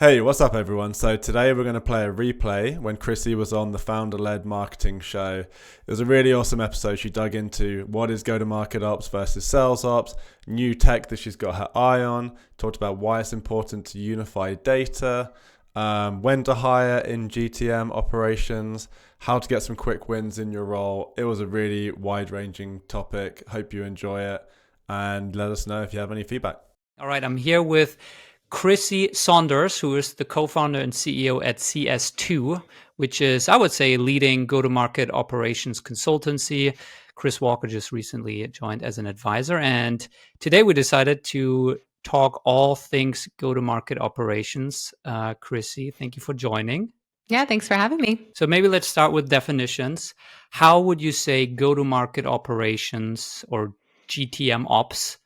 Hey, what's up, everyone? So, today we're going to play a replay when Crissy was on the founder led marketing show. It was a really awesome episode. She dug into what is go to market ops versus sales ops, new tech that she's got her eye on, talked about why it's important to unify data, when to hire in GTM operations, how to get some quick wins in your role. It was a really wide ranging topic. Hope you enjoy it and let us know if you have any feedback. All right, I'm here with Crissy Saunders, who is the co-founder and CEO at CS2, which is, I would say, a leading go-to-market operations consultancy. Chris Walker just recently joined as an advisor. And today we decided to talk all things go-to-market operations. Crissy, thank you for joining. Yeah, thanks for having me. So maybe let's start with definitions. How would you say go-to-market operations or GTM ops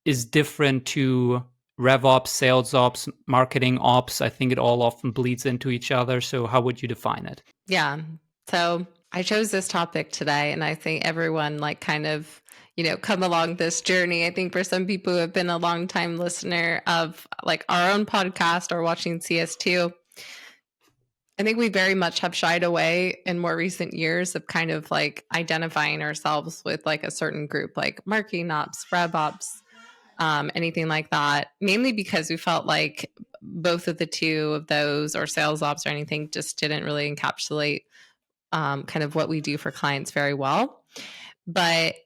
is different to RevOps, sales ops, marketing ops? I think it all often bleeds into each other. So how would you define it? Yeah. So I chose this topic today, and I think everyone come along this journey. I think for some people who have been a long time listener of like our own podcast or watching CS2, I think we very much have shied away in more recent years of kind of like identifying ourselves with like a certain group, like marketing ops, rev ops, anything like that, mainly because we felt like both of the two of those, or sales ops or anything, just didn't really encapsulate kind of what we do for clients very well. But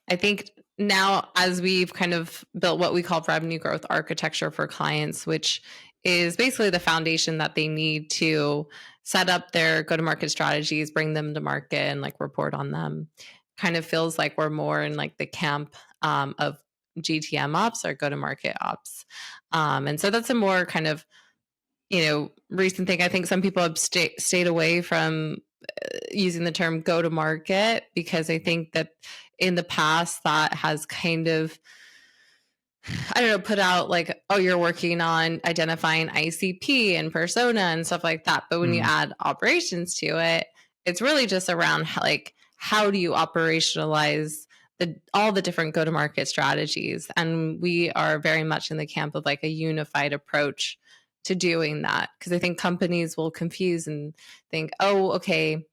I think now, as we've kind of built what we call revenue growth architecture for clients, which is basically the foundation that they need to set up their go-to-market strategies, bring them to market, and like report on them, kind of feels like we're more in like the camp of GTM ops or go-to-market ops. And so that's a more kind of, recent thing. I think some people have stayed away from using the term go-to-market because I think that in the past that has kind of, put out like, oh, you're working on identifying ICP and persona and stuff like that. But when you add operations to it, it's really just around how do you operationalize all the different go-to-market strategies. And we are very much in the camp of like a unified approach to doing that. Because I think companies will confuse and think, oh, okay,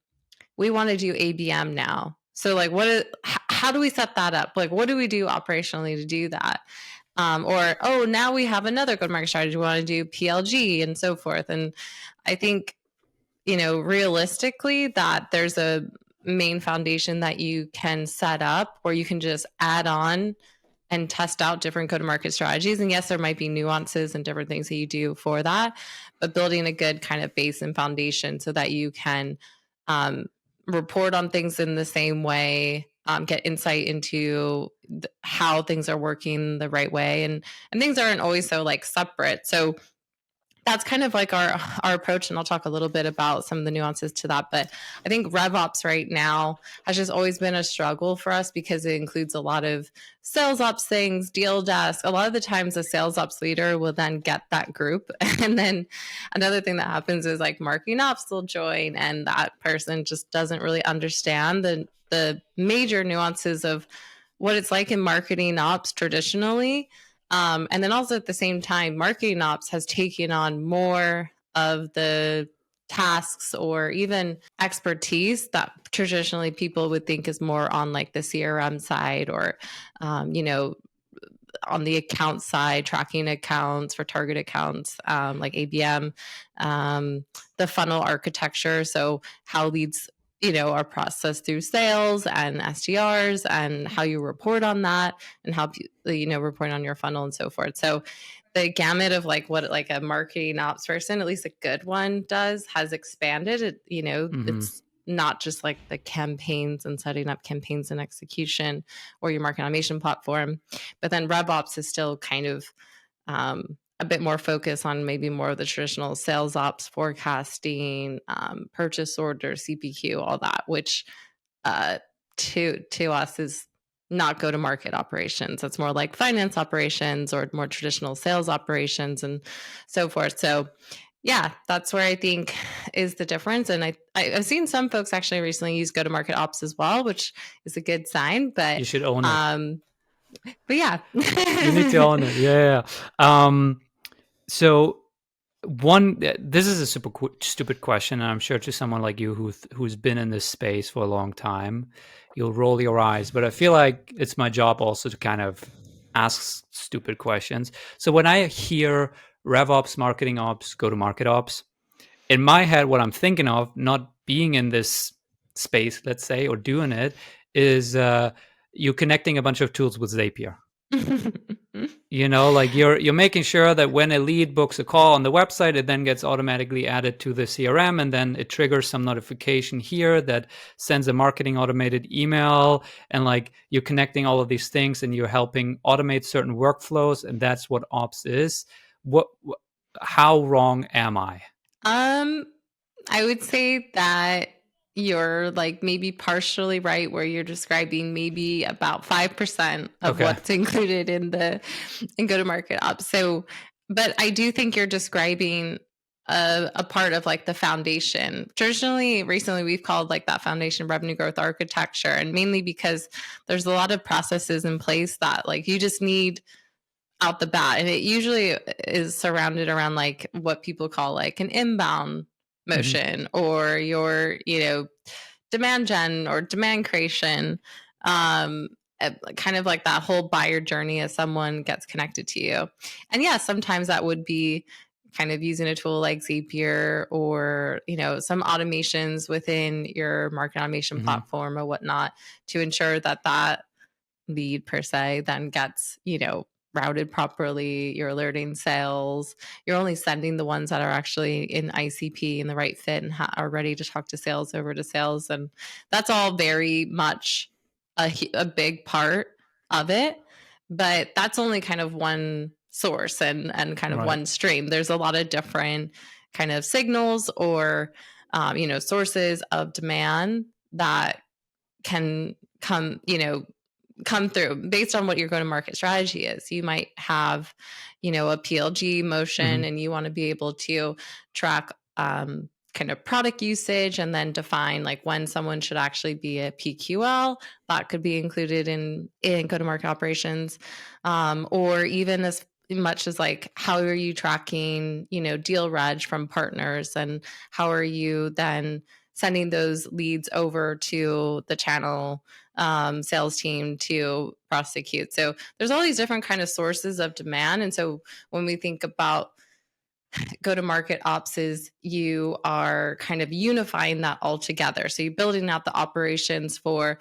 we want to do ABM now. So like how do we set that up? Like, what do we do operationally to do that? Or, oh, now we have another go-to-market strategy. We want to do PLG and so forth. And I think, realistically that there's a main foundation that you can set up where you can just add on and test out different go-to-market strategies. And yes, there might be nuances and different things that you do for that, but building a good kind of base and foundation so that you can report on things in the same way, get insight into how things are working the right way. And things aren't always so like separate. So that's kind of like our approach, and I'll talk a little bit about some of the nuances to that. But I think RevOps right now has just always been a struggle for us because it includes a lot of sales ops things, deal desk. A lot of the times a sales ops leader will then get that group. And then another thing that happens is like marketing ops will join, and that person just doesn't really understand the major nuances of what it's like in marketing ops traditionally. And then also at the same time, marketing ops has taken on more of the tasks or even expertise that traditionally people would think is more on like the CRM side or, on the account side, tracking accounts for target accounts, like ABM, the funnel architecture. So how leads are processed through sales and SDRs, and how you report on that, and how report on your funnel and so forth. So the gamut of like what like a marketing ops person, at least a good one, does has expanded. It's not just like the campaigns and setting up campaigns and execution or your marketing automation platform, but then RevOps is still kind of a bit more focus on maybe more of the traditional sales ops, forecasting, purchase order, CPQ, all that, which to us is not go-to-market operations. It's more like finance operations or more traditional sales operations and so forth. So yeah, that's where I think is the difference. And I've seen some folks actually recently use go-to-market ops as well, which is a good sign. But you should own it. But yeah, you need to own it. Yeah. So This is a super stupid question, and I'm sure to someone like you who's been in this space for a long time, you'll roll your eyes. But I feel like it's my job also to kind of ask stupid questions. So when I hear RevOps, marketing ops, go-to-market ops, in my head, what I'm thinking of, not being in this space, let's say, or doing it, is you connecting a bunch of tools with Zapier. Like you're making sure that when a lead books a call on the website, it then gets automatically added to the CRM, and then it triggers some notification here that sends a marketing automated email, and like you're connecting all of these things and you're helping automate certain workflows, and that's what ops is. How wrong am I? I would say that you're like maybe partially right, where you're describing maybe about 5% of what's included in go-to-market ops. So, but I do think you're describing a part of like the foundation. Recently we've called like that foundation revenue growth architecture, and mainly because there's a lot of processes in place that like you just need out the bat, and it usually is surrounded around like what people call like an inbound motion, or your demand gen or demand creation, kind of like that whole buyer journey as someone gets connected to you. And yeah, sometimes that would be kind of using a tool like Zapier, or some automations within your market automation platform or whatnot, to ensure that that lead per se then gets routed properly. You're alerting sales. You're only sending the ones that are actually in ICP and the right fit and are ready to talk to sales over to sales. And that's all very much a big part of it. But that's only kind of one source and kind of one stream. There's a lot of different kind of signals or sources of demand that can come through based on what your go-to-market strategy is. You might have, a PLG motion, and you want to be able to track kind of product usage, and then define like when someone should actually be a PQL. That could be included in go-to-market operations, or even as much as like, how are you tracking, deal reg from partners, and how are you then sending those leads over to the channel sales team to prosecute. So there's all these different kind of sources of demand. And so when we think about go-to-market ops, is you are kind of unifying that all together. So you're building out the operations for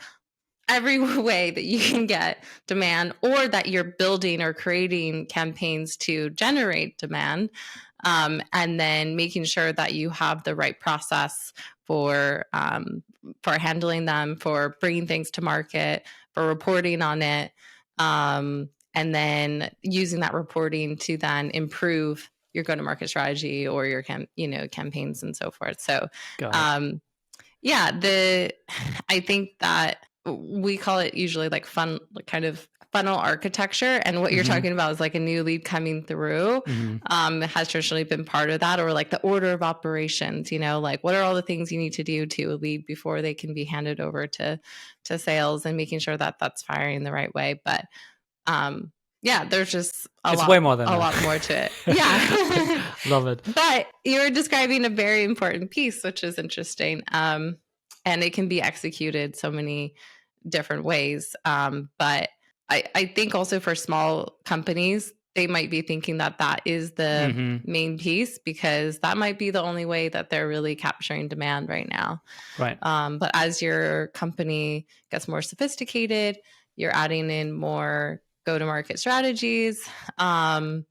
every way that you can get demand, or that you're building or creating campaigns to generate demand, and then making sure that you have the right process for handling them, for bringing things to market, for reporting on it, and then using that reporting to then improve your go-to-market strategy or your campaigns and so forth. So, I think that we call it usually like kind of funnel architecture, and what you're talking about is like a new lead coming through. Has traditionally been part of that, or like the order of operations. Like what are all the things you need to do to a lead before they can be handed over to sales, and making sure that that's firing the right way. But there's just a lot more to it. Yeah. Love it. But you're describing a very important piece, which is interesting. And it can be executed so many different ways. But I think also for small companies, they might be thinking that that is the main piece, because that might be the only way that they're really capturing demand right now. Right. But as your company gets more sophisticated, you're adding in more go-to-market strategies, then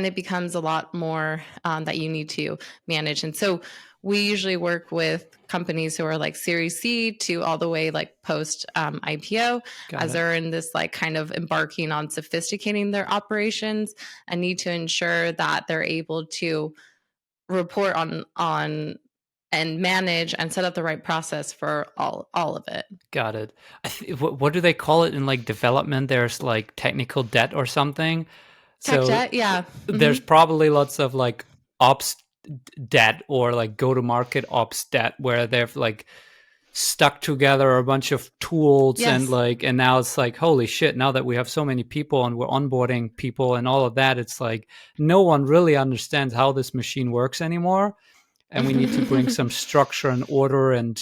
it becomes a lot more that you need to manage. And so we usually work with companies who are like Series C to all the way like post IPO, as they're in this like kind of embarking on sophisticating their operations, and need to ensure that they're able to report on and manage and set up the right process for all of it. Got it. What do they call it in like development? There's like technical debt or something. Tech debt, yeah. There's probably lots of like ops debt, or like go-to-market ops debt, where they've like stuck together a bunch of tools Yes. and now it's like, holy shit, now that we have so many people and we're onboarding people and all of that, it's like no one really understands how this machine works anymore. And we need to bring some structure and order and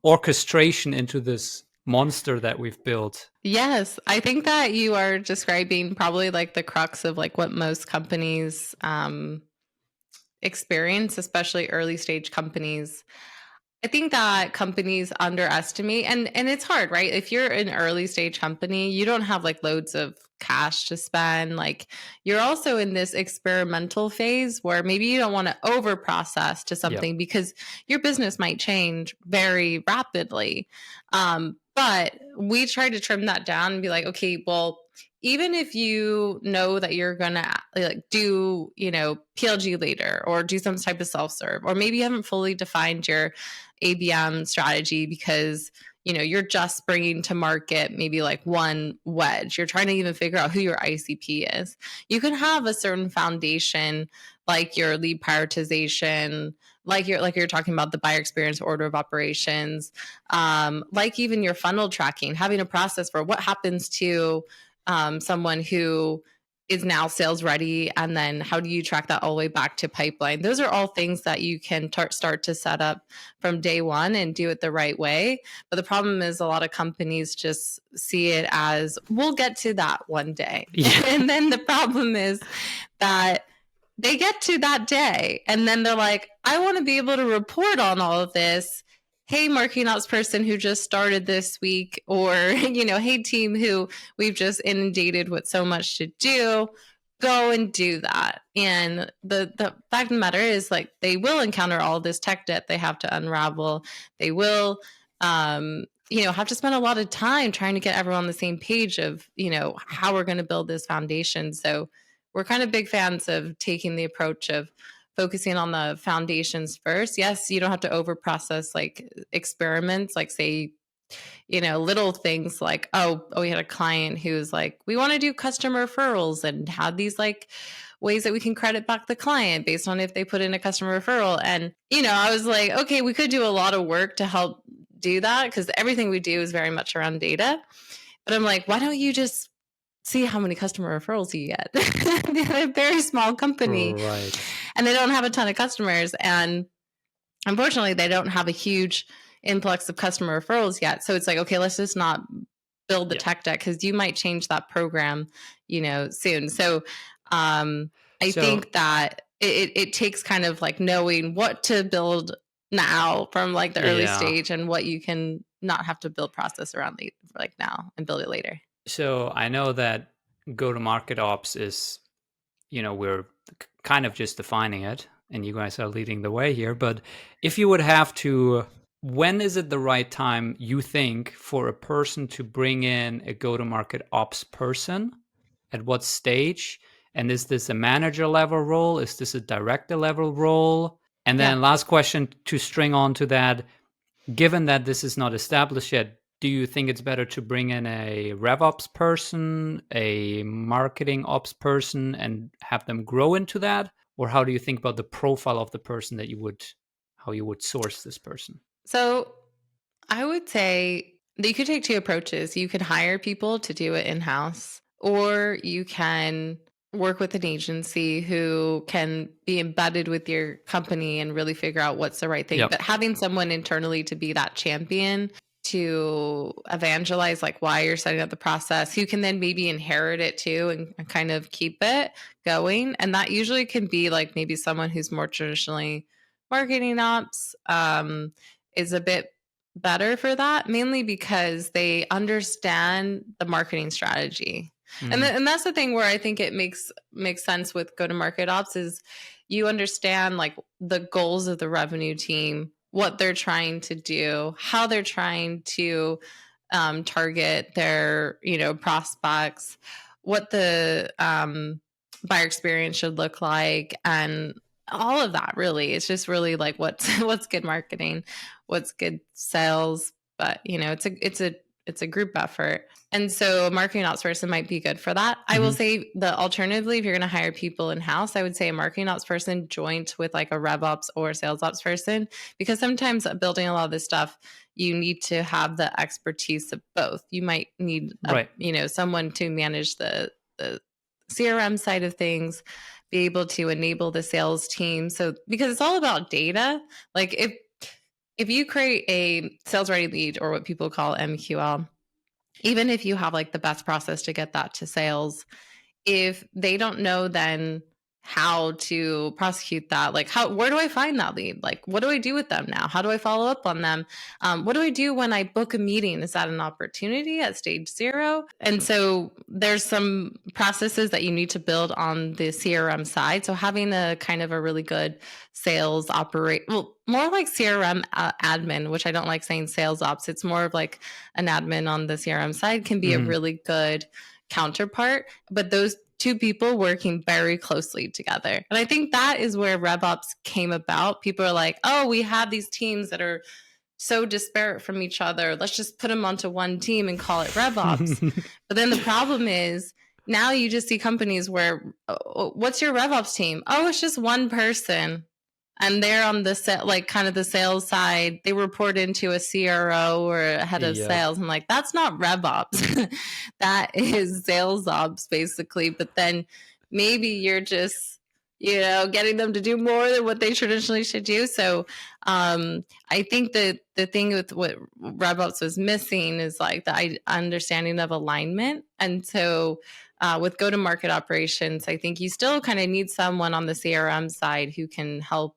orchestration into this monster that we've built. Yes, I think that you are describing probably like the crux of like what most companies experience, especially early stage companies. I think that companies underestimate, and it's hard, right? If you're an early stage company, you don't have like loads of cash to spend. Like you're also in this experimental phase where maybe you don't want to over process to something because your business might change very rapidly. But we try to trim that down and be like, okay, well, even if you know that you're gonna like do, PLG later or do some type of self-serve, or maybe you haven't fully defined your ABM strategy because you're just bringing to market maybe like one wedge. You're trying to even figure out who your ICP is. You can have a certain foundation like your lead prioritization, like you're talking about the buyer experience order of operations, like even your funnel tracking, having a process for what happens to someone who is now sales ready, and then how do you track that all the way back to pipeline. Those are all things that you can start to set up from day one and do it the right way. But the problem is a lot of companies just see it as, we'll get to that one day. And then the problem is that they get to that day and then they're like, I want to be able to report on all of this. Hey, marketing ops person who just started this week, or, hey, team who we've just inundated with so much to do, go and do that. And the fact of the matter is, like, they will encounter all this tech debt they have to unravel. They will, have to spend a lot of time trying to get everyone on the same page of, how we're going to build this foundation. So we're kind of big fans of taking the approach of focusing on the foundations first. Yes, you don't have to over process like experiments, like say, little things like, we had a client who was like, we want to do customer referrals and had these like ways that we can credit back the client based on if they put in a customer referral. And, I was like, okay, we could do a lot of work to help do that because everything we do is very much around data. But I'm like, why don't you just see how many customer referrals you get? They're a very small company, right? And they don't have a ton of customers. And unfortunately, they don't have a huge influx of customer referrals yet. So it's like, okay, let's just not build the tech debt because you might change that program, soon. So I think that it takes kind of like knowing what to build now from like the early stage and what you can not have to build process around like now and build it later. So I know that go-to-market ops is, we're kind of just defining it, and you guys are leading the way here. But if you would have to, when is it the right time, you think, for a person to bring in a go-to-market ops person? At what stage? And is this a manager level role? Is this a director level role? And then last question to string on to that, given that this is not established yet, do you think it's better to bring in a RevOps person, a marketing ops person, and have them grow into that? Or how do you think about the profile of the person how you would source this person? So I would say that you could take two approaches. You could hire people to do it in-house, or you can work with an agency who can be embedded with your company and really figure out what's the right thing. Yep. But having someone internally to be that champion to evangelize like why you're setting up the process, who can then maybe inherit it too and kind of keep it going. And that usually can be like maybe someone who's more traditionally marketing ops, is a bit better for that, mainly because they understand the marketing strategy. Mm-hmm. And that's the thing where I think it makes sense with go-to-market ops is you understand like the goals of the revenue team, what they're trying to do, how they're trying to target their prospects, what the buyer experience should look like, and all of that. Really, it's just really like what's good marketing, what's good sales. But it's a it's a group effort. And so a marketing ops person might be good for that. I will say the alternatively, if you're going to hire people in-house, I would say a marketing ops person joint with like a rev ops or sales ops person, because sometimes building a lot of this stuff, you need to have the expertise of both. You might need, someone to manage the CRM side of things, be able to enable the sales team. So because it's all about data, like if you create a sales ready lead, or what people call MQL, even if you have like the best process to get that to sales, if they don't know then how to prosecute that, like where do I find that lead? Like, what do I do with them now? How do I follow up on them? What do I do when I book a meeting? Is that an opportunity at stage 0? And so there's some processes that you need to build on the CRM side. So having a kind of a really good sales more like CRM admin, which I don't like saying sales ops. It's more of like an admin on the CRM side can be a really good counterpart, but those two people working very closely together. And I think that is where RevOps came about. People are like, oh, we have these teams that are so disparate from each other. Let's just put them onto one team and call it RevOps. But then the problem is now you just see companies where, what's your RevOps team? Oh, it's just one person. And they're on the like kind of the sales side. They report into a CRO or a head of sales. I'm like, that's not RevOps. That is sales ops, basically. But then maybe you're just, getting them to do more than what they traditionally should do. So I think that the thing with what RevOps was missing is like the understanding of alignment. And so with go-to-market operations, I think you still kind of need someone on the CRM side who can help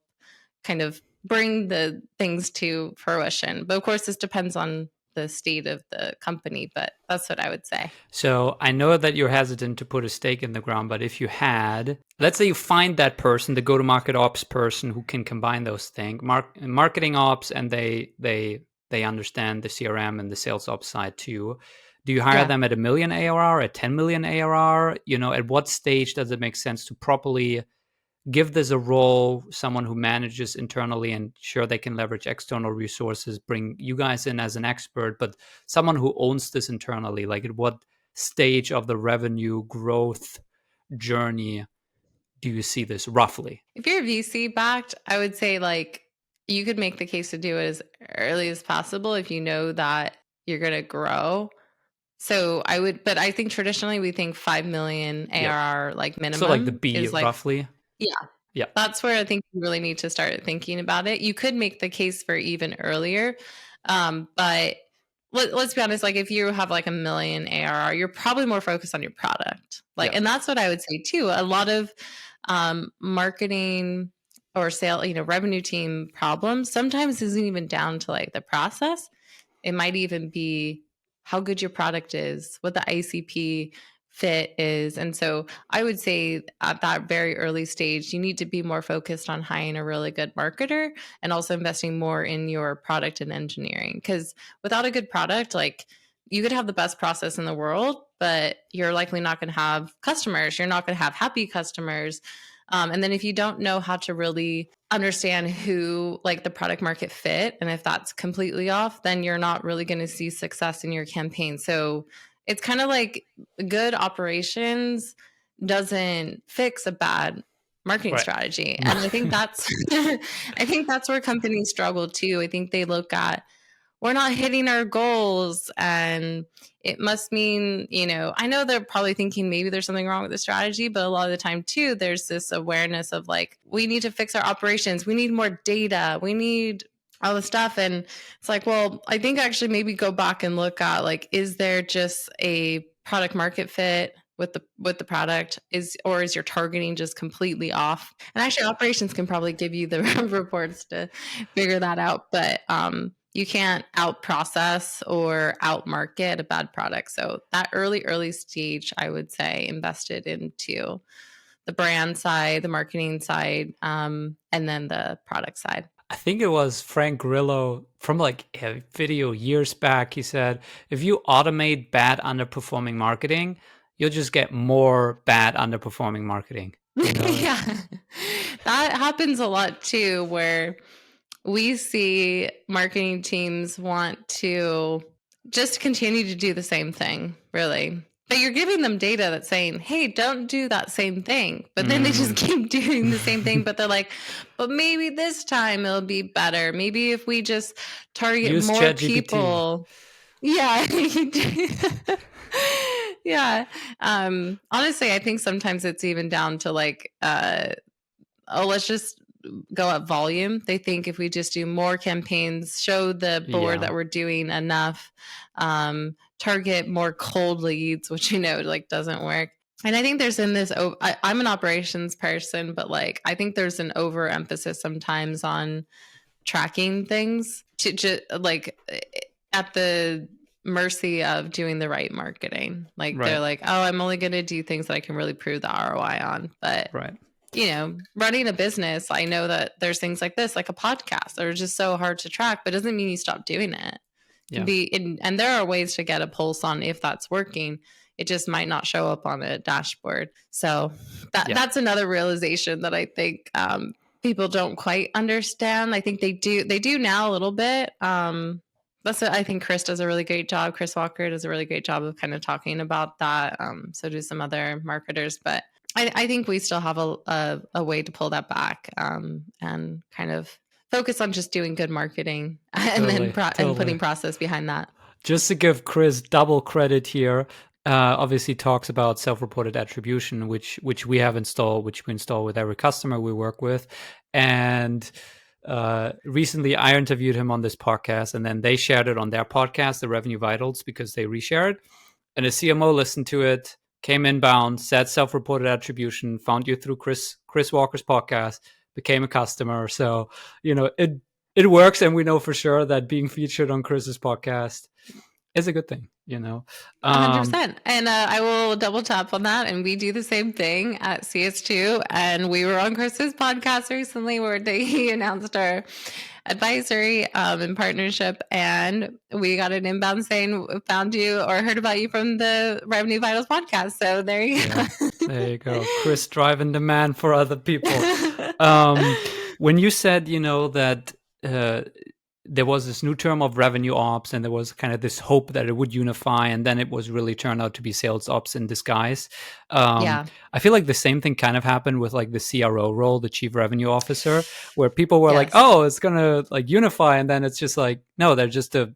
kind of bring the things to fruition. But of course, this depends on the state of the company, but that's what I would say. So I know that you're hesitant to put a stake in the ground, but if you had, let's say you find that person, the go-to-market ops person who can combine those things, marketing ops, and they understand the CRM and the sales ops side too. Do you hire them at 1 million ARR, at 10 million ARR? At what stage does it make sense to properly give this a role, someone who manages internally and sure they can leverage external resources, bring you guys in as an expert, but someone who owns this internally? Like, at what stage of the revenue growth journey do you see this roughly? If you're VC backed, I would say like you could make the case to do it as early as possible if you know that you're going to grow. So but I think traditionally we think 5 million ARR like minimum. So like the B is roughly? Yeah. That's where I think you really need to start thinking about it. You could make the case for even earlier. But let's be honest, like if you have like 1 million ARR, you're probably more focused on your product. And that's what I would say too. A lot of marketing or sale, revenue team problems sometimes isn't even down to like the process. It might even be how good your product is, what the ICP fit is. And so I would say at that very early stage, you need to be more focused on hiring a really good marketer and also investing more in your product and engineering. Because without a good product, like you could have the best process in the world, but you're likely not going to have customers. You're not going to have happy customers. And then if you don't know how to really understand who like the product market fit, and if that's completely off, then you're not really going to see success in your campaign. So it's kind of like good operations doesn't fix a bad marketing strategy. And I think that's where companies struggle too. I think they look at, we're not hitting our goals and it must mean, I know they're probably thinking maybe there's something wrong with the strategy, but a lot of the time too, there's this awareness of like, we need to fix our operations. We need more data. We need all the stuff. And it's like, well, I think actually maybe go back and look at like, is there just a product market fit with the product, or is your targeting just completely off? And actually operations can probably give you the reports to figure that out. But you can't out process or out market a bad product. So that early stage, I would say, invested into the brand side, the marketing side, and then the product side. I think it was Frank Grillo from like a video years back. He said, if you automate bad underperforming marketing, you'll just get more bad underperforming marketing. Yeah, that happens a lot too, where we see marketing teams want to just continue to do the same thing, really. But you're giving them data that's saying, hey, don't do that same thing. But then they just keep doing the same thing. But they're like, but maybe this time it'll be better. Maybe if we just target Use more ChatGPT. people. Yeah. Yeah. Honestly, I think sometimes it's even down to like, let's just go up volume. They think if we just do more campaigns, show the board that we're doing enough, target more cold leads, which like doesn't work. And I think there's in this, I'm an operations person, but like I think there's an overemphasis sometimes on tracking things to just like at the mercy of doing the right marketing. Like they're like, oh, I'm only going to do things that I can really prove the ROI on. But running a business, I know that there's things like this, like a podcast, that are just so hard to track, but doesn't mean you stop doing it. And there are ways to get a pulse on if that's working. It just might not show up on a dashboard. So that's another realization that I think people don't quite understand. I think they do now a little bit. That's what I think Chris does a really great job. Chris Walker does a really great job of kind of talking about that. So do some other marketers, but I think we still have a way to pull that back and kind of focus on just doing good marketing and then and putting process behind that. Just to give Chris double credit here, obviously talks about self-reported attribution, which we have installed, which we install with every customer we work with. And recently I interviewed him on this podcast, and then they shared it on their podcast, the Revenue Vitals, because they reshared. And a CMO listened to it, came inbound, said self-reported attribution, found you through Chris Walker's podcast, became a customer. So, it works. And we know for sure that being featured on Chris's podcast is a good thing, 100%. And I will double tap on that. And we do the same thing at CS2. And we were on Chris's podcast recently where he announced our advisory in partnership, and we got an inbound saying found you or heard about you from the Revenue Vitals podcast. So there you go. There you go. Chris driving demand for other people. When you said, that there was this new term of revenue ops, and there was kind of this hope that it would unify, and then it was really turned out to be sales ops in disguise. I feel like the same thing kind of happened with like the CRO role, the chief revenue officer, where people were like, oh, it's gonna like unify, and then it's just like, no, they're just a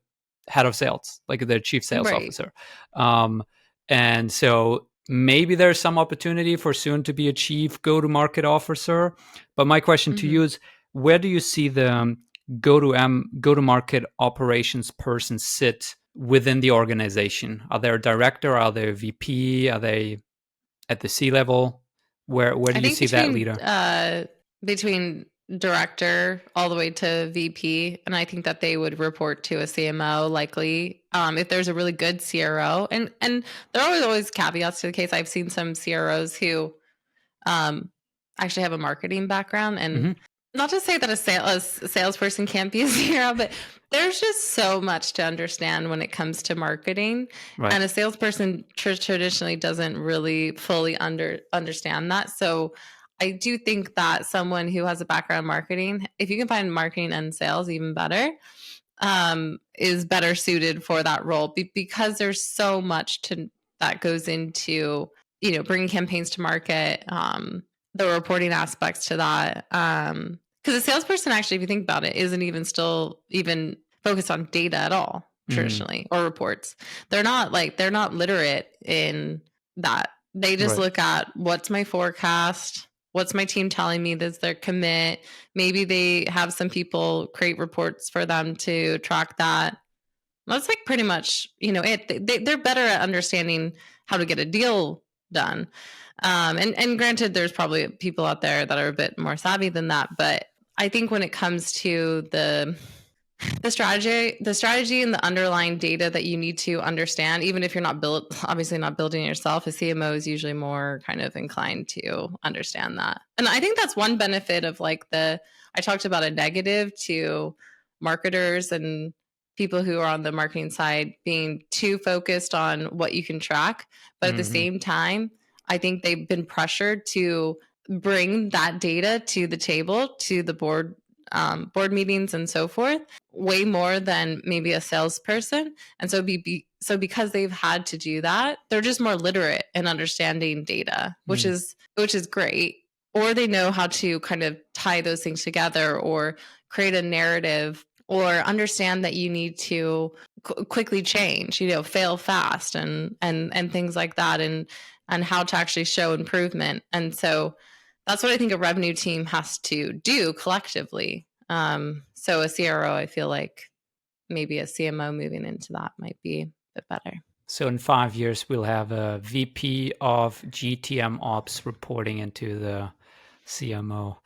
head of sales, like their chief sales officer. And so maybe there's some opportunity for soon to be a chief go-to-market officer. But my question to you is, where do you see the go-to-market operations person sit within the organization? Are they a director? Are they a VP? Are they at the C level? Where do you see that leader? Between director all the way to VP, and I think that they would report to a CMO likely if there's a really good CRO. And there are always caveats to the case. I've seen some CROs who actually have a marketing background, and not to say that a salesperson can't be a CRO, but there's just so much to understand when it comes to marketing. And a salesperson traditionally doesn't really fully understand that. So I do think that someone who has a background in marketing, if you can find marketing and sales, even better, is better suited for that role because there's so much that goes into, bringing campaigns to market, the reporting aspects to that. Because a salesperson, actually, if you think about it, isn't even focused on data at all traditionally, or reports. They're not literate in that. They just look at what's my forecast, what's my team telling me, that's their commit. Maybe they have some people create reports for them to track that. That's like pretty much, they're better at understanding how to get a deal done. And granted, there's probably people out there that are a bit more savvy than that. But I think when it comes to the strategy and the underlying data that you need to understand, even if you're obviously not building it yourself, a CMO is usually more kind of inclined to understand that. And I think that's one benefit of I talked about a negative to marketers and people who are on the marketing side being too focused on what you can track. But at the same time, I think they've been pressured to bring that data to the table, to the board board meetings and so forth, way more than maybe a salesperson. And so because they've had to do that, they're just more literate in understanding data, which is great. Or they know how to kind of tie those things together or create a narrative or understand that you need to quickly change, fail fast and things like that, and how to actually show improvement. And so that's what I think a revenue team has to do collectively. So a CRO, I feel like maybe a CMO moving into that might be a bit better. So in 5 years, we'll have a VP of GTM Ops reporting into the CMO.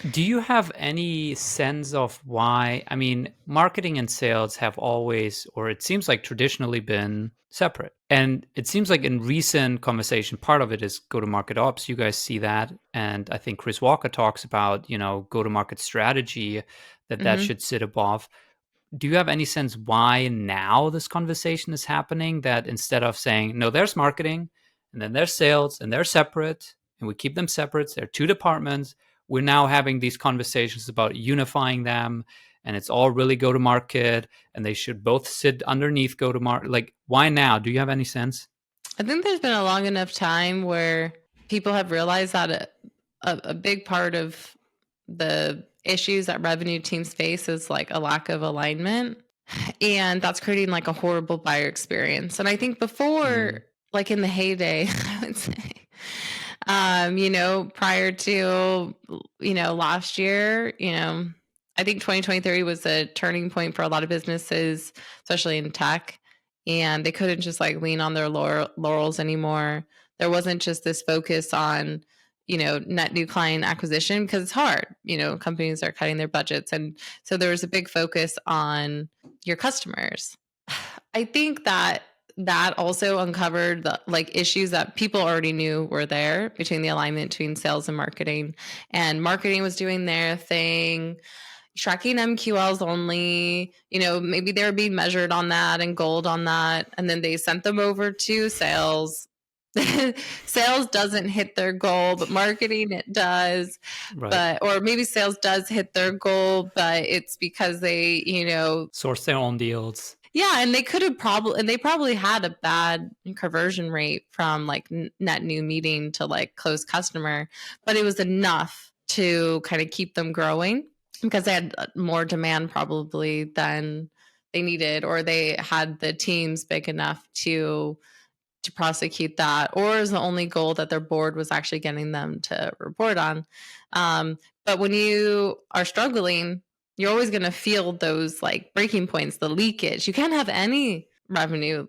Do you have any sense of why? I mean, marketing and sales have always, or it seems like traditionally, been separate. And it seems like in recent conversation, part of it is go-to-market ops. You guys see that. And I think Chris Walker talks about, go-to-market strategy, that should sit above. Do you have any sense why now this conversation is happening? That instead of saying, no, there's marketing and then there's sales and they're separate and we keep them separate, they're two departments. We're now having these conversations about unifying them, and it's all really go to market, and they should both sit underneath go to market. Like, why now? Do you have any sense? I think there's been a long enough time where people have realized that a big part of the issues that revenue teams face is like a lack of alignment, and that's creating like a horrible buyer experience. And I think before, like in the heyday, I would say, prior to, last year, I think 2023 was a turning point for a lot of businesses, especially in tech, and they couldn't just like lean on their laurels anymore. There wasn't just this focus on, net new client acquisition, because it's hard. Companies are cutting their budgets. And so there was a big focus on your customers. I think that also uncovered the issues that people already knew were there between the alignment between sales and marketing. And marketing was doing their thing, tracking MQLs only, maybe they were being measured on that and gold on that. And then they sent them over to sales. Sales doesn't hit their goal, but marketing it does. Right. Or maybe sales does hit their goal, but it's because they, source their own deals. Yeah, and they probably had a bad conversion rate from like net new meeting to like closed customer, but it was enough to kind of keep them growing because they had more demand probably than they needed, or they had the teams big enough to prosecute that, or is the only goal that their board was actually getting them to report on. But when you are struggling, you're always going to feel those like breaking points, the leakage. You can't have any revenue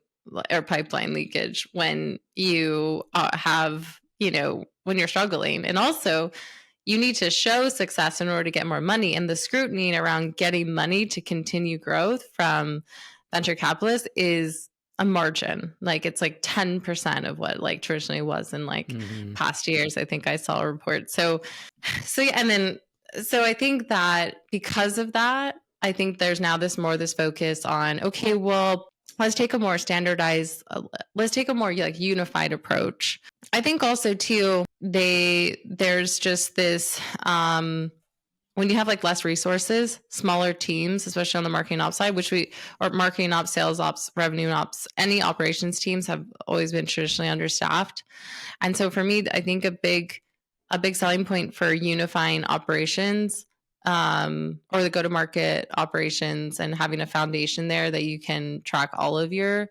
or pipeline leakage when you have, when you're struggling. And also, you need to show success in order to get more money. And the scrutiny around getting money to continue growth from venture capitalists is a margin. Like it's like 10% of what like traditionally was in like past years. I think I saw a report. So yeah, and then so I think that because of that, I think there's now this focus on, okay, well, let's take a more standardized, let's take a more like unified approach. I think also too, there's just this, when you have like less resources, smaller teams, especially on the marketing ops side, or marketing ops, sales ops, revenue ops, any operations teams have always been traditionally understaffed. And so for me, I think a big selling point for unifying operations, or the go-to-market operations, and having a foundation there that you can track all of your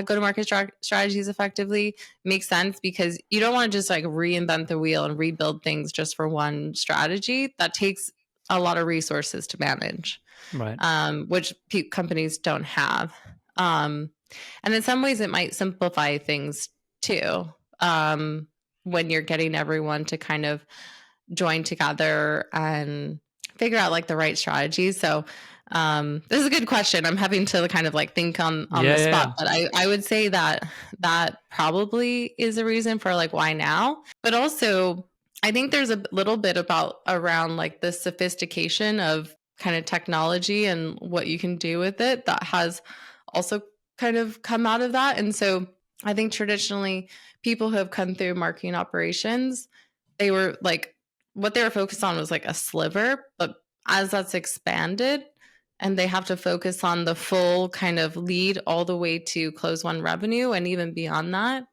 go-to-market strategies effectively makes sense, because you don't want to just like reinvent the wheel and rebuild things just for one strategy. That takes a lot of resources to manage, right? Which companies don't have. And in some ways, it might simplify things too, when you're getting everyone to kind of join together and figure out like the right strategies. So this is a good question. I'm having to kind of like think on the spot, but I would say that probably is a reason for like why now. But also I think there's a little bit around like the sophistication of kind of technology and what you can do with it that has also kind of come out of that. And so I think traditionally people who have come through marketing operations, they were like what they were focused on was like a sliver, but as that's expanded and they have to focus on the full kind of lead all the way to close one revenue and even beyond that,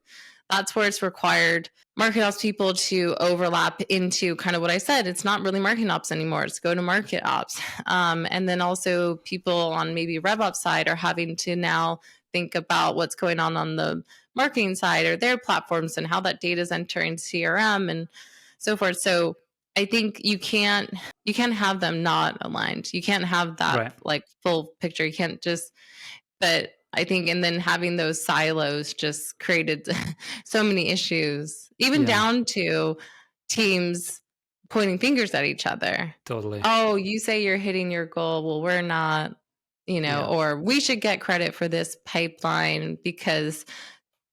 that's where it's required market ops people to overlap into kind of what I said. It's not really marketing ops anymore. It's go to market ops. And then also people on maybe rev ops side are having to now think about what's going on the marketing side or their platforms and how that data is entering CRM and so forth. So I think you can't have them not aligned. You can't have that Right. like full picture. You can't just, but I think, and then having those silos just created so many issues, even down to teams pointing fingers at each other. Totally. Oh, you say you're hitting your goal. Well, we're not, or we should get credit for this pipeline because,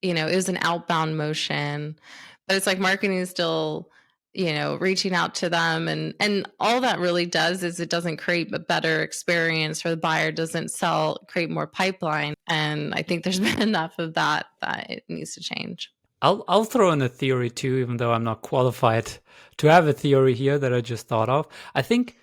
it was an outbound motion. But it's like marketing is still, reaching out to them. And all that really does is it doesn't create a better experience for the buyer, doesn't create more pipeline. And I think there's been enough of that it needs to change. I'll throw in a theory too, even though I'm not qualified to have a theory here that I just thought of. I think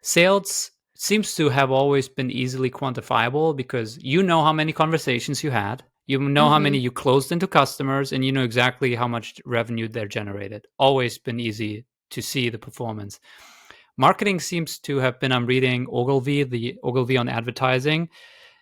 sales seems to have always been easily quantifiable because you know how many conversations you had. You know how many you closed into customers, and you know exactly how much revenue they're generated. Always been easy to see the performance. Marketing seems to have been, I'm reading the Ogilvy on advertising,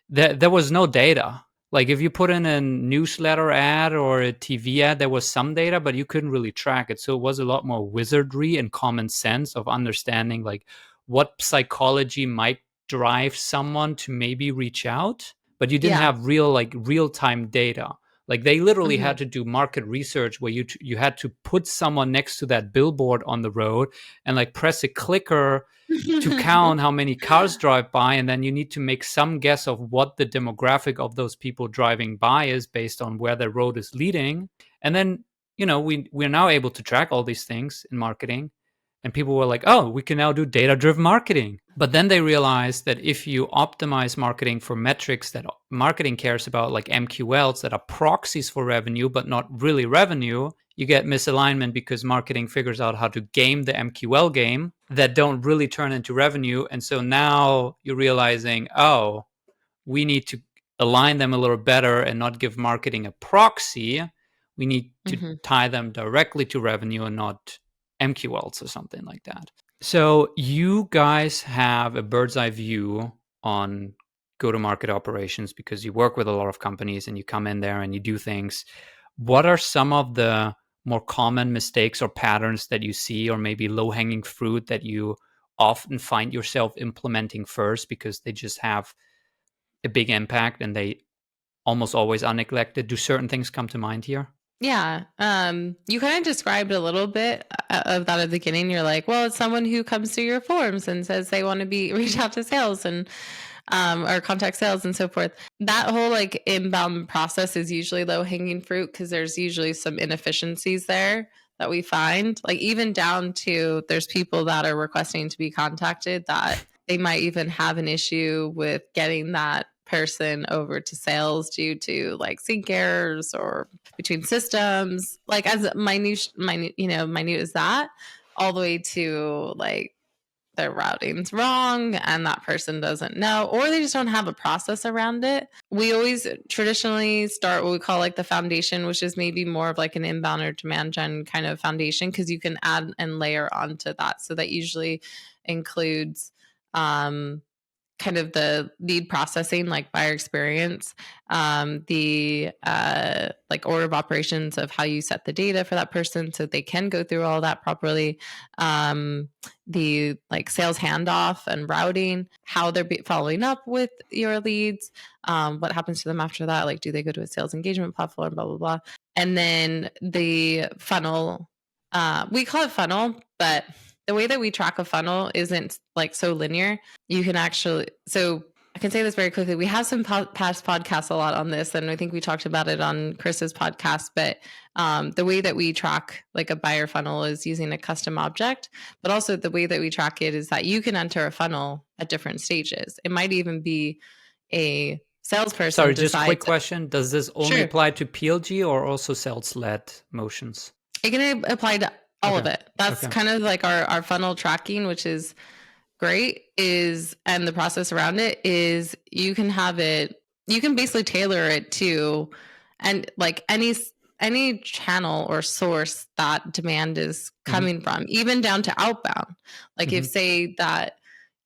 there was no data. Like if you put in a newsletter ad or a TV ad, there was some data, but you couldn't really track it. So it was a lot more wizardry and common sense of understanding like what psychology might drive someone to maybe reach out, but you didn't have real-time data. Like they literally had to do market research where you had to put someone next to that billboard on the road and like press a clicker to count how many cars drive by, and then you need to make some guess of what the demographic of those people driving by is based on where the road is leading. And then we're now able to track all these things in marketing, and people were like, oh, we can now do data-driven marketing. But then they realized that if you optimize marketing for metrics that marketing cares about, like MQLs that are proxies for revenue but not really revenue, you get misalignment because marketing figures out how to game the MQL game that don't really turn into revenue. And so now you're realizing, oh, we need to align them a little better and not give marketing a proxy. We need to tie them directly to revenue and not MQLs or something like that. So you guys have a bird's eye view on go-to-market operations because you work with a lot of companies and you come in there and you do things. What are some of the more common mistakes or patterns that you see, or maybe low-hanging fruit that you often find yourself implementing first because they just have a big impact and they almost always are neglected? Do certain things come to mind here? Yeah. You kind of described a little bit of that at the beginning. You're like, well, it's someone who comes to your forums and says they want to reach out to sales and or contact sales and so forth. That whole like inbound process is usually low hanging fruit because there's usually some inefficiencies there that we find. Like even down to there's people that are requesting to be contacted that they might even have an issue with getting that person over to sales due to like sync errors or between systems, like as minute as that, all the way to like their routing's wrong and that person doesn't know, or they just don't have a process around it. We always traditionally start what we call like the foundation, which is maybe more of like an inbound or demand gen kind of foundation, because you can add and layer onto that. So that usually includes kind of the lead processing, like buyer experience, the like order of operations of how you set the data for that person so they can go through all that properly, the like sales handoff and routing, how they're following up with your leads, what happens to them after that, like do they go to a sales engagement platform, blah blah blah. And then the funnel, we call it funnel, but the way that we track a funnel isn't like so linear. You can actually, so I can say this very quickly. We have some past podcasts a lot on this, and I think we talked about it on Chris's podcast, but the way that we track like a buyer funnel is using a custom object, but also the way that we track it is that you can enter a funnel at different stages. It might even be a salesperson. Sorry, just a quick question. Does this only apply to PLG or also sales-led motions? It can apply to All of Okay. it. That's Okay. kind of like our funnel tracking, which is great, and the process around it is you can basically tailor it to, and like any channel or source that demand is coming from, even down to outbound. Like if say that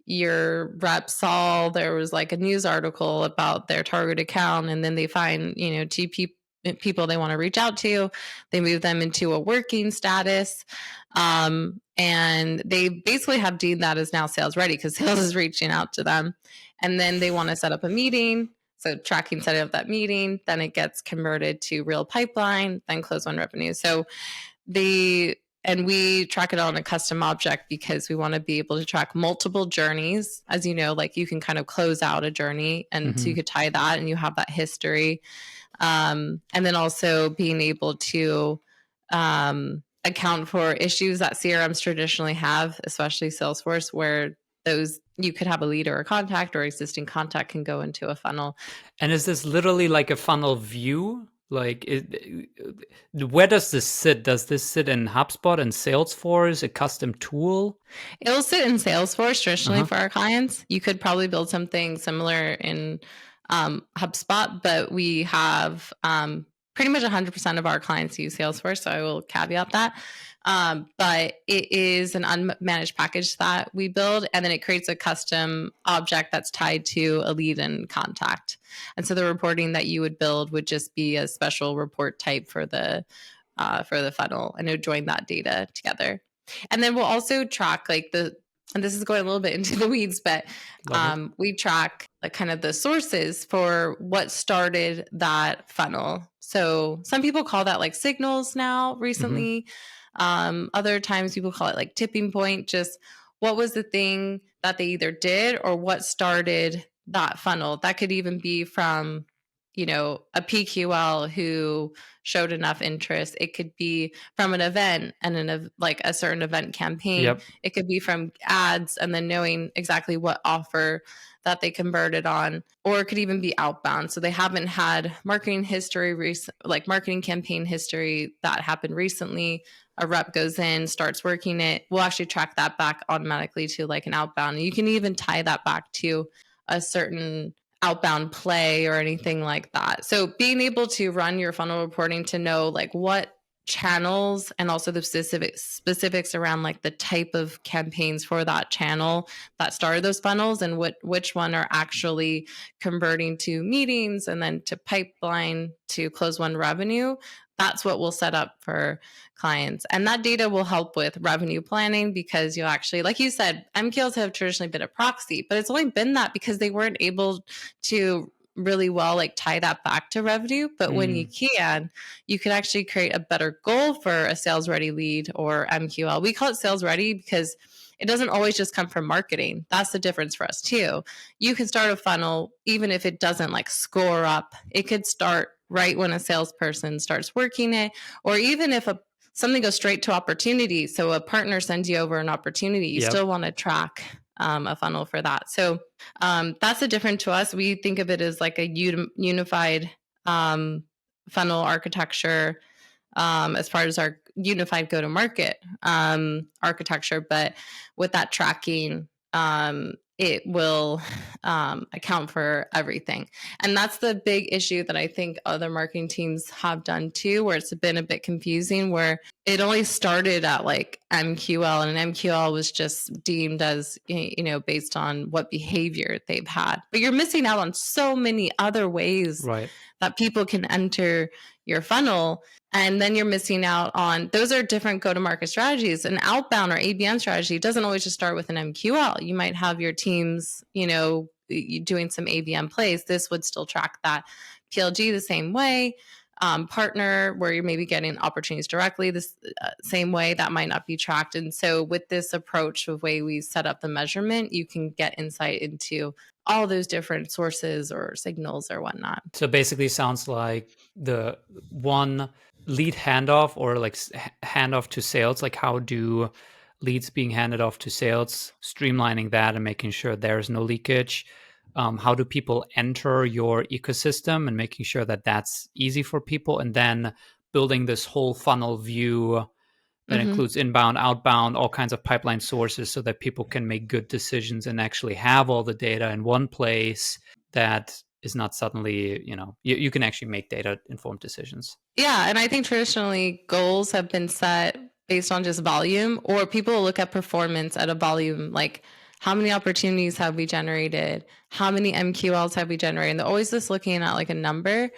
your rep saw there was like a news article about their target account, and then they find, two people they want to reach out to, they move them into a working status, and they basically have deemed that as now sales ready because sales is reaching out to them, and then they want to set up a meeting. So tracking setting up that meeting, then it gets converted to real pipeline, then close won revenue. So we track it on a custom object because we want to be able to track multiple journeys. As you know, like you can kind of close out a journey, and so you could tie that and you have that history. And then also being able to account for issues that CRMs traditionally have, especially Salesforce, where those you could have a lead or a contact or existing contact can go into a funnel. And is this literally like a funnel view? Like, where does this sit? Does this sit in HubSpot and Salesforce, a custom tool? It'll sit in Salesforce traditionally for our clients. You could probably build something similar in HubSpot, but we have pretty much 100% of our clients use Salesforce, so I will caveat that. But it is an unmanaged package that we build, and then it creates a custom object that's tied to a lead and contact. And so the reporting that you would build would just be a special report type for the funnel, and it would join that data together. And then we'll also track and this is going a little bit into the weeds, but we track like kind of the sources for what started that funnel. So some people call that like signals now recently. Other times people call it like tipping point, just what was the thing that they either did or what started that funnel. That could even be from, a PQL who showed enough interest. It could be from an event and like a certain event campaign. Yep. It could be from ads and then knowing exactly what offer that they converted on, or it could even be outbound. So they haven't had marketing history, like marketing campaign history that happened recently. A rep goes in, starts working it. We'll actually track that back automatically to like an outbound. And you can even tie that back to a certain outbound play or anything like that. So being able to run your funnel reporting to know like what channels and also the specifics around like the type of campaigns for that channel that started those funnels, and which one are actually converting to meetings and then to pipeline to close won revenue. That's what we'll set up for clients. And that data will help with revenue planning because you'll actually, like you said, MQLs have traditionally been a proxy, but it's only been that because they weren't able to really well like tie that back to revenue. But when you can, you can actually create a better goal for a sales ready lead or MQL. We call it sales ready because it doesn't always just come from marketing. That's the difference for us too. You can start a funnel even if it doesn't like score up. It could start right when a salesperson starts working it, or even if something goes straight to opportunity. So a partner sends you over an opportunity, you still want to track a funnel for that. So that's the difference to us. We think of it as like a unified funnel architecture as far as our unified go-to-market architecture. But with that tracking, it will account for everything. And that's the big issue that I think other marketing teams have done too, where it's been a bit confusing, where it only started at like MQL, and an MQL was just deemed as, based on what behavior they've had. But you're missing out on so many other ways that people can enter your funnel. And then you're missing out on, those are different go-to-market strategies. An outbound or ABM strategy doesn't always just start with an MQL. You might have your teams, doing some ABM plays. This would still track that. PLG the same way. Partner, where you're maybe getting opportunities directly this same way, that might not be tracked. And so with this approach of way we set up the measurement, you can get insight into all those different sources or signals or whatnot. So basically sounds like the one lead handoff or like handoff to sales, like how do leads being handed off to sales, streamlining that and making sure there's no leakage. How do people enter your ecosystem and making sure that that's easy for people, and then building this whole funnel view That Mm-hmm. includes inbound, outbound, all kinds of pipeline sources so that people can make good decisions and actually have all the data in one place that is not suddenly, you can actually make data informed decisions. Yeah, and I think traditionally goals have been set based on just volume, or people look at performance at a volume, like how many opportunities have we generated, how many MQLs have we generated, and they're always just looking at like a number.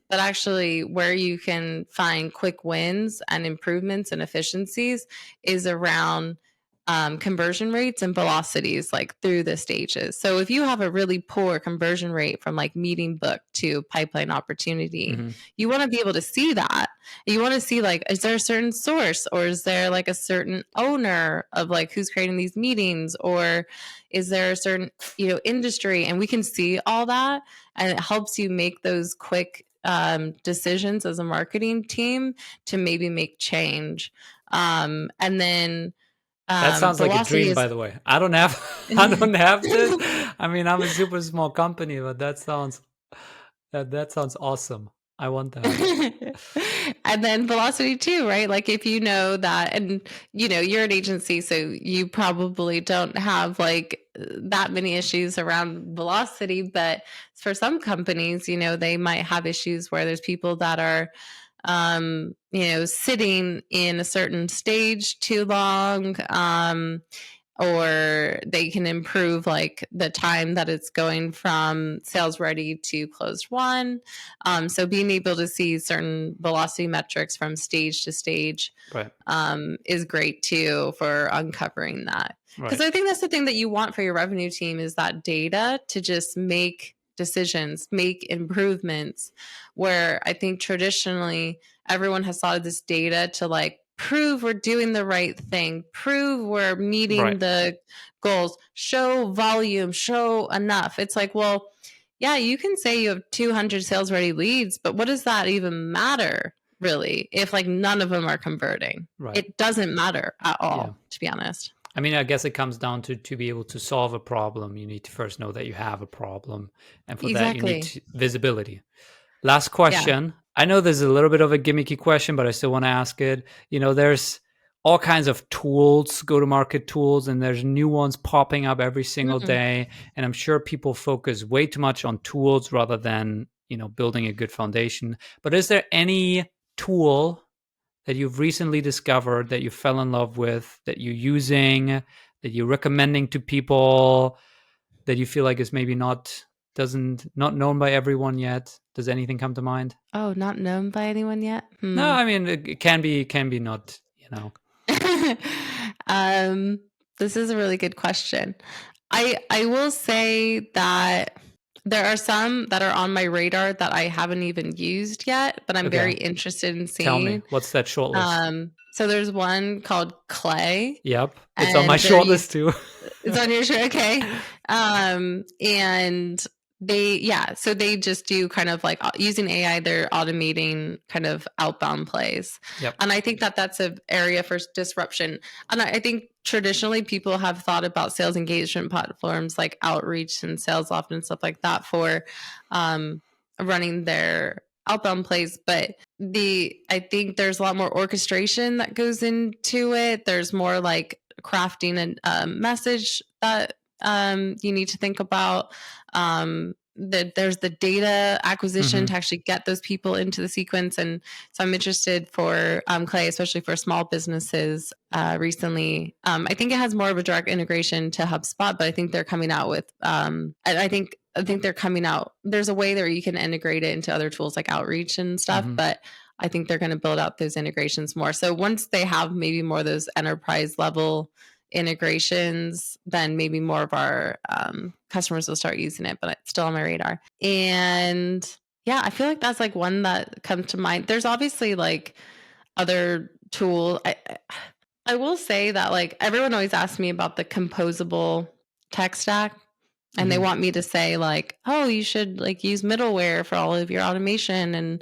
But actually, where you can find quick wins and improvements and efficiencies is around conversion rates and velocities, like through the stages. So if you have a really poor conversion rate from like meeting book to pipeline opportunity, you want to be able to see that. You want to see like, is there a certain source, or is there like a certain owner of like who's creating these meetings, or is there a certain industry, and we can see all that, and it helps you make those quick decisions as a marketing team to maybe make change. And then that sounds like a dream, by the way. I don't have this. I mean, I'm a super small company, but that sounds awesome. I want that. And then velocity too, right? Like if you know that, and you're an agency, so you probably don't have like that many issues around velocity, but for some companies, they might have issues where there's people that are sitting in a certain stage too long, or they can improve like the time that it's going from sales ready to closed won. So being able to see certain velocity metrics from stage to stage, right, is great too for uncovering that. Because I think that's the thing that you want for your revenue team, is that data to just make decisions, make improvements, where I think traditionally everyone has thought of this data to like prove we're doing the right thing, prove we're meeting the goals, show volume, show enough. It's like, well, yeah, you can say you have 200 sales ready leads, but what does that even matter really if like none of them are converting? It doesn't matter at all, to be honest. I mean, I guess it comes down to be able to solve a problem, you need to first know that you have a problem. And for that, you need visibility. Last question. Yeah. I know this is a little bit of a gimmicky question, but I still want to ask it. There's all kinds of tools, go-to-market tools, and there's new ones popping up every single day. And I'm sure people focus way too much on tools rather than, building a good foundation. But is there any tool that you've recently discovered, that you fell in love with, that you're using, that you're recommending to people, that you feel like is maybe not known by everyone yet? Does anything come to mind? Oh, not known by anyone yet? No, I mean, it can be not, This is a really good question. I will say that there are some that are on my radar that I haven't even used yet, but I'm very interested in seeing. Tell me, what's that short list? So there's one called Clay. Yep, it's on my short list too. It's on your short, okay. And so they just do kind of like using AI, they're automating kind of outbound plays. Yep. And I think that that's an area for disruption. And I think traditionally people have thought about sales engagement platforms like Outreach and SalesLoft and stuff like that for running their outbound plays. But I think there's a lot more orchestration that goes into it. There's more like crafting a message that you need to think about. There's the data acquisition to actually get those people into the sequence. And so I'm interested for Clay, especially for small businesses recently. I think it has more of a direct integration to HubSpot, but I think they're coming out with, I think they're coming out. There's a way that you can integrate it into other tools like Outreach and stuff, but I think they're going to build out those integrations more. So once they have maybe more of those enterprise level integrations, then maybe more of our customers will start using it, but it's still on my radar. And yeah, I feel like that's like one that comes to mind. There's obviously like other tools. I will say that like everyone always asks me about the composable tech stack, and they want me to say like, oh, you should like use middleware for all of your automation and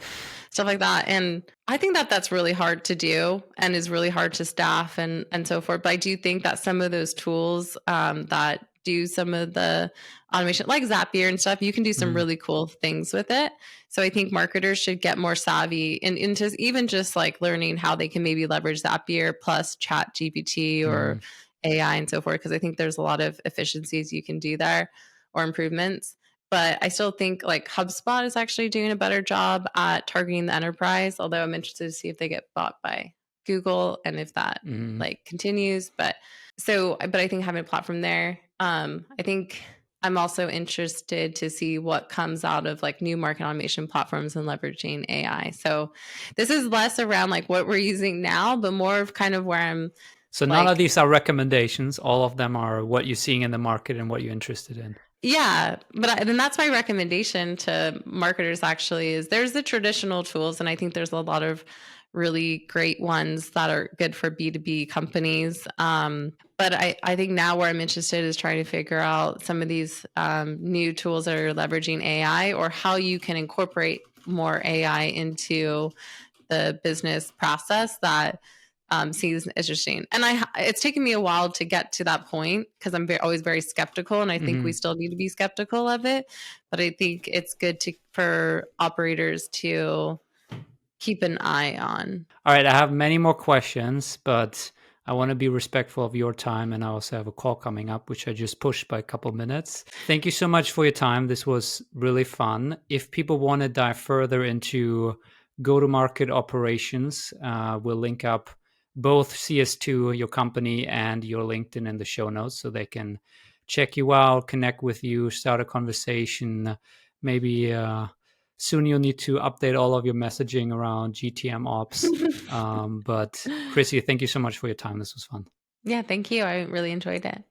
stuff like that. And I think that that's really hard to do and is really hard to staff and so forth. But I do think that some of those tools that do some of the automation like Zapier and stuff. You can do some really cool things with it. So I think marketers should get more savvy and into even just like learning how they can maybe leverage Zapier plus Chat GPT or AI and so forth, because I think there's a lot of efficiencies you can do there or improvements. But I still think like HubSpot is actually doing a better job at targeting the enterprise, although I'm interested to see if they get bought by Google and if that like continues. But I think having a platform there, I think I'm also interested to see what comes out of like new market automation platforms and leveraging AI. So this is less around like what we're using now, but more of kind of where I'm. So none of these are recommendations. All of them are what you're seeing in the market and what you're interested in. Yeah, but then that's my recommendation to marketers actually is there's the traditional tools, and I think there's a lot of really great ones that are good for B2B companies. But I think now where I'm interested is trying to figure out some of these new tools that are leveraging AI or how you can incorporate more AI into the business process that seems interesting. And it's taken me a while to get to that point because I'm always very skeptical, and I think we still need to be skeptical of it. But I think it's good for operators to keep an eye on. All right, I have many more questions, but I want to be respectful of your time, and I also have a call coming up, which I just pushed by a couple minutes. Thank you so much for your time. This was really fun. If people want to dive further into go-to-market operations, we'll link up both CS2, your company, and your LinkedIn in the show notes so they can check you out, connect with you, start a conversation. Maybe soon you'll need to update all of your messaging around GTM Ops. But Crissy, thank you so much for your time. This was fun. Yeah, thank you. I really enjoyed it.